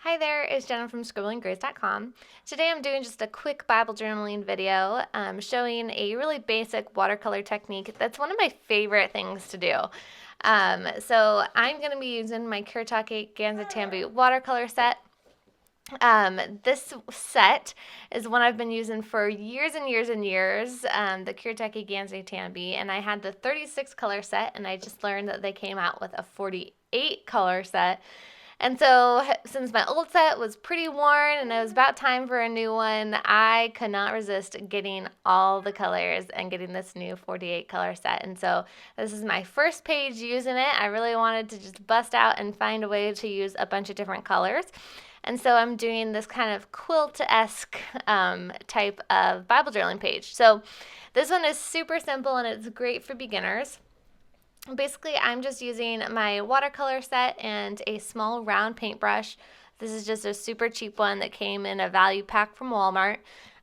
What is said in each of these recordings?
Hi there, it's Jenna from scribblinggrace.com. Today I'm doing just a quick Bible journaling video showing a really basic watercolor technique that's one of my favorite things to do. So I'm going to be using my Kuretake Ganza watercolor set. This set is one I've been using for years and years and years, the Kuretake Ganza, and I had the 36 color set, and I just learned that they came out with a 48 color set. And so since my old set was pretty worn and it was about time for a new one, I could not resist getting all the colors and getting this new 48 color set. And so this is my first page using it. I really wanted to just bust out and find a way to use a bunch of different colors. And so I'm doing this kind of quilt-esque type of Bible journaling page. So this one is super simple and it's great for beginners. Basically, I'm just using my watercolor set and a small round paintbrush. This is just a super cheap one that came in a value pack from Walmart.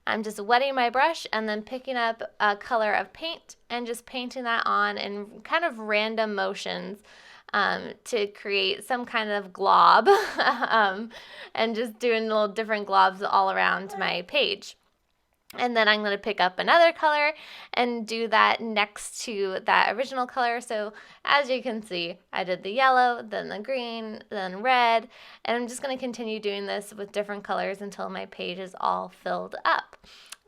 I'm just wetting my brush and then picking up a color of paint and just painting that on in kind of random motions to create some kind of glob and just doing little different globs all around my page. And then I'm going to pick up another color and do that next to that original color. So as you can see, I did the yellow, then the green, then red, and I'm just going to continue doing this with different colors until my page is all filled up.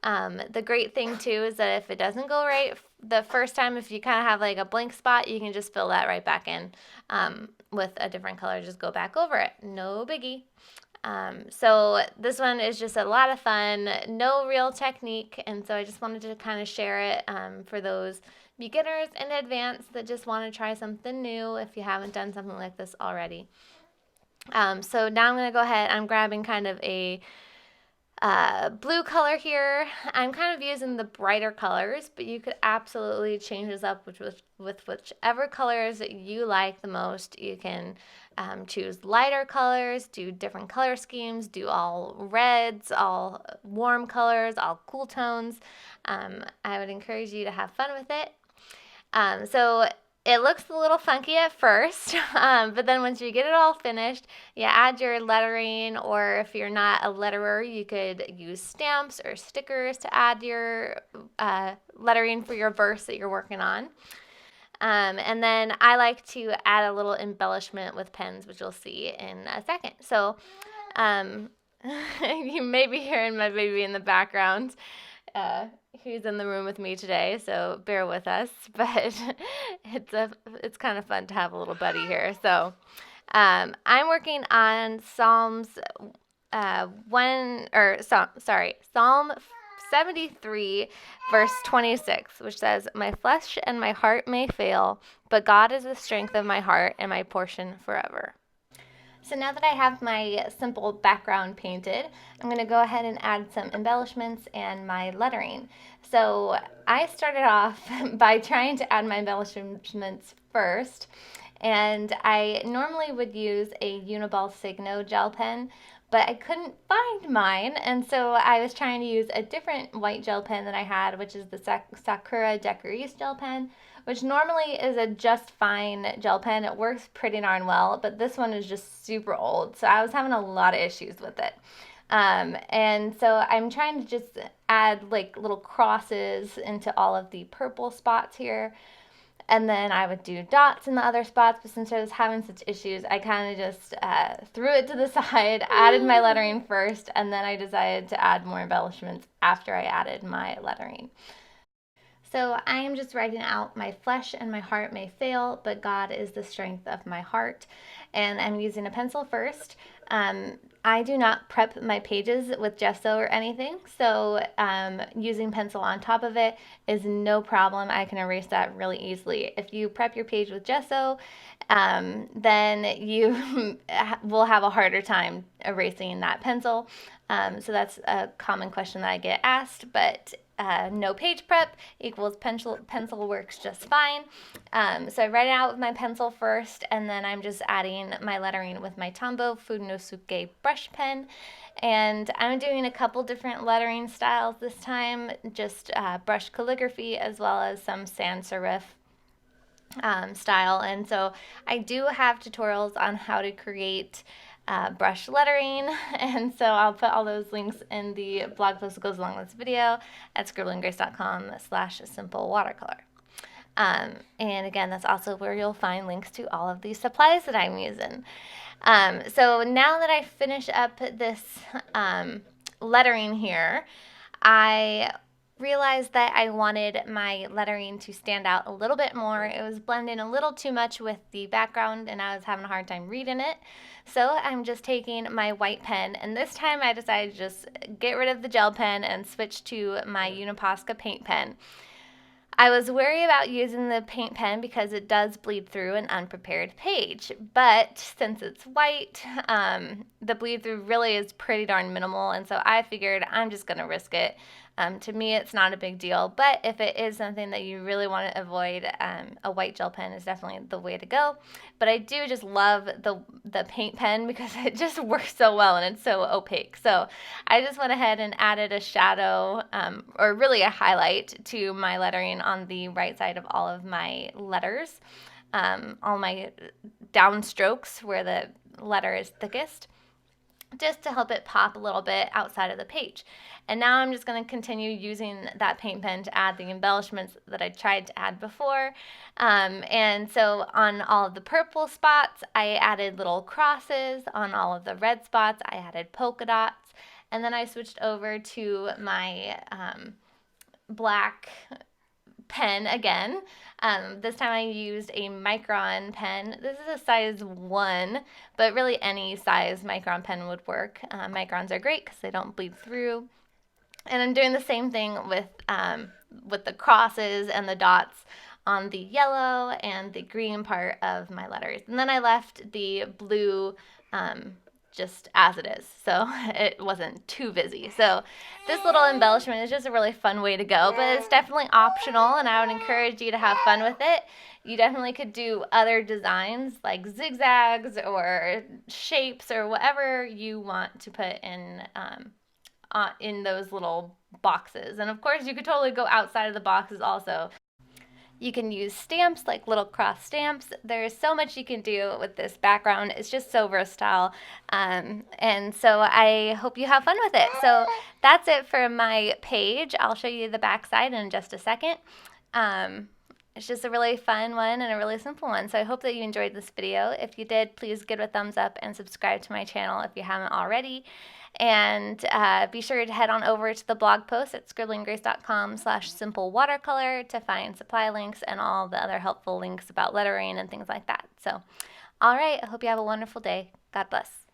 The great thing too is that if it doesn't go right the first time, if you kind of have like a blank spot, you can just fill that right back in with a different color. Just go back over it. No biggie. So this one is just a lot of fun, no real technique, and so I just wanted to kind of share it for those beginners in advance that just want to try something new if you haven't done something like this already. So now I'm going to go ahead, I'm grabbing kind of a blue color here. I'm kind of using the brighter colors, but you could absolutely change this up with whichever colors that you like the most. You can choose lighter colors, do different color schemes, do all reds, all warm colors, all cool tones. I would encourage you to have fun with it. So it looks a little funky at first, but then once you get it all finished, you add your lettering, or if you're not a letterer, you could use stamps or stickers to add your lettering for your verse that you're working on. And then I like to add a little embellishment with pens, which you'll see in a second. So you may be hearing my baby in the background. He's in the room with me today, so bear with us. But it's kind of fun to have a little buddy here. So I'm working on Psalm 73, verse 26, which says, "My flesh and my heart may fail, but God is the strength of my heart and my portion forever." So now that I have my simple background painted, I'm going to go ahead and add some embellishments and my lettering. So I started off by trying to add my embellishments first, and I normally would use a Uniball Signo gel pen, but I couldn't find mine, and so I was trying to use a different white gel pen that I had, which is the Sakura Decorise gel pen, which normally is a just fine gel pen. It works pretty darn well, but this one is just super old, so I was having a lot of issues with it. And so I'm trying to just add like little crosses into all of the purple spots here. And then I would do dots in the other spots, but since I was having such issues, I kind of just threw it to the side, added my lettering first, and then I decided to add more embellishments after I added my lettering. So I am just writing out, "My flesh and my heart may fail, but God is the strength of my heart." And I'm using a pencil first. I do not prep my pages with gesso or anything, so using pencil on top of it is no problem. I can erase that really easily. If you prep your page with gesso, then you will have a harder time erasing that pencil. So that's a common question that I get asked, but no page prep equals pencil works just fine. So I write it out with my pencil first, and then I'm just adding my lettering with my Tombow Funosuke brush pen. And I'm doing a couple different lettering styles this time, just brush calligraphy as well as some sans serif style. And so I do have tutorials on how to create brush lettering, and so I'll put all those links in the blog post that goes along with this video at scribblinggrace.com/simple-watercolor. And again, that's also where you'll find links to all of these supplies that I'm using. So now that I finish up this lettering here, I realized that I wanted my lettering to stand out a little bit more. It was blending a little too much with the background and I was having a hard time reading it. So I'm just taking my white pen, and this time I decided to just get rid of the gel pen and switch to my Uniposca paint pen. I was wary about using the paint pen because it does bleed through an unprepared page, but since it's white, the bleed through really is pretty darn minimal, and so I figured I'm just going to risk it. To me, it's not a big deal, but if it is something that you really want to avoid, a white gel pen is definitely the way to go. But I do just love the paint pen because it just works so well and it's so opaque. So I just went ahead and added a shadow, or really a highlight, to my lettering on the right side of all of my letters, all my downstrokes where the letter is thickest, just to help it pop a little bit outside of the page. And now I'm just going to continue using that paint pen to add the embellishments that I tried to add before. And so on all of the purple spots, I added little crosses. On all of the red spots, I added polka dots. And then I switched over to my black pen again. This time I used a micron pen. This is a size 1, but really any size micron pen would work. Microns are great because they don't bleed through. And I'm doing the same thing with the crosses and the dots on the yellow and the green part of my letters. And then I left the blue just as it is, so it wasn't too busy. So this little embellishment is just a really fun way to go, but it's definitely optional, and I would encourage you to have fun with it. You definitely could do other designs like zigzags or shapes or whatever you want to put in those little boxes. And of course, you could totally go outside of the boxes also. You can use stamps, like little cross stamps. There's so much you can do with this background. It's just so versatile. And so I hope you have fun with it. So that's it for my page. I'll show you the back side in just a second. It's just a really fun one and a really simple one. So I hope that you enjoyed this video. If you did, please give it a thumbs up and subscribe to my channel if you haven't already. And be sure to head on over to the blog post at scribblinggrace.com/simple-watercolor to find supply links and all the other helpful links about lettering and things like that. So, all right, I hope you have a wonderful day. God bless.